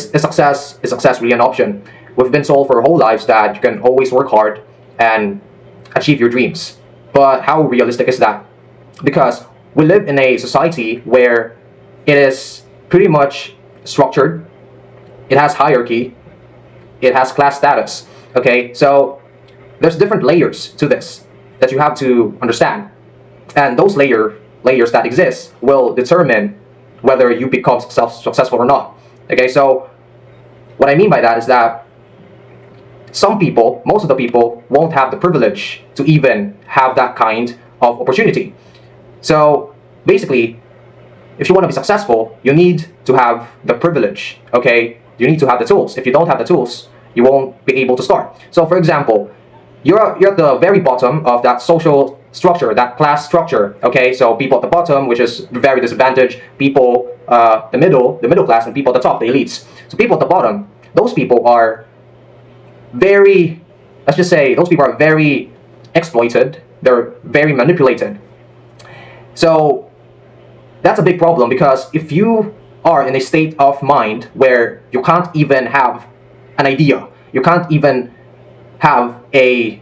is success really an option? We've been told for our whole lives that you can always work hard and achieve your dreams. But how realistic is that? Because we live in a society where it is pretty much structured, it has hierarchy, it has class status. Okay, so there's different layers to this that you have to understand. And those layers that exist will determine whether you become successful or not. Okay, so what I mean by that is that some people, most of the people, won't have the privilege to even have that kind of opportunity. So basically, if you want to be successful, you need to have the privilege, okay? You need to have the tools. If you don't have the tools, you won't be able to start. So for example, you're at the very bottom of that social structure, that class structure, okay? So people at the bottom, which is very disadvantaged, people the middle class, and people at the top, the elites. So people at the bottom, those people are very, let's just say, those people are very exploited, they're very manipulated. So that's a big problem, because if you are in a state of mind where you can't even have an idea, you can't even have a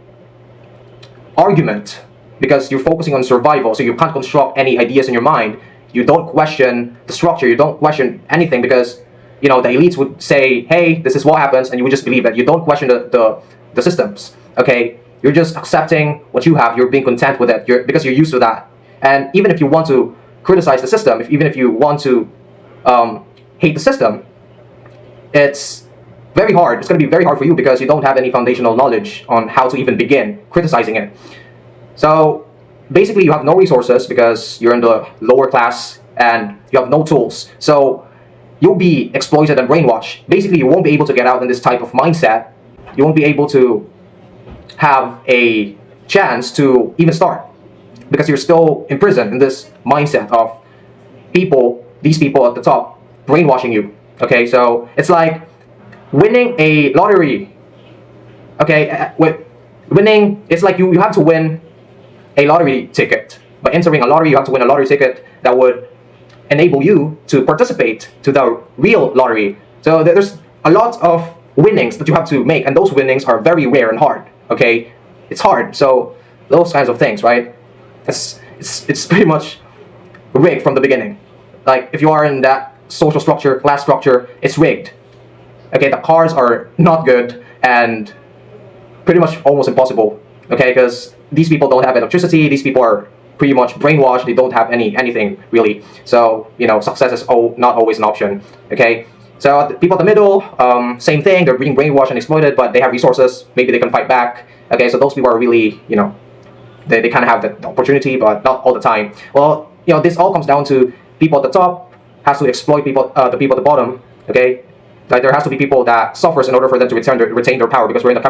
argument, because you're focusing on survival, so you can't construct any ideas in your mind, you don't question the structure, you don't question anything, because the elites would say, hey, this is what happens, and you would just believe it. You don't question the systems, okay? You're just accepting what you have, you're being content with it, because you're used to that. And even if you want to criticize the system, even if you want to hate the system, it's very hard. It's going to be very hard for you, because you don't have any foundational knowledge on how to even begin criticizing it. So basically, you have no resources because you're in the lower class and you have no tools. So you'll be exploited and brainwashed. Basically, you won't be able to get out in this type of mindset. You won't be able to have a chance to even start, because you're still imprisoned in this mindset of these people at the top brainwashing you. Okay, so it's like winning a lottery. Okay, winning, it's like you have to win a lottery ticket. By entering a lottery, you have to win a lottery ticket that would enable you to participate to the real lottery. So there's a lot of winnings that you have to make, and those winnings are very rare and hard. Okay, it's hard. So those kinds of things, right? It's pretty much rigged from the beginning. Like if you are in that social structure, class structure, it's rigged. Okay, the cards are not good and pretty much almost impossible. Okay, because these people don't have electricity. These people are pretty much brainwashed. They don't have anything really. So success is not always an option. Okay, so the people at the middle, same thing. They're being brainwashed and exploited, but they have resources. Maybe they can fight back. Okay, so those people are really they kind of have the opportunity, but not all the time. Well, this all comes down to people at the top has to exploit the people at the bottom. Okay, like there has to be people that suffers in order for them to retain their power, because we're in the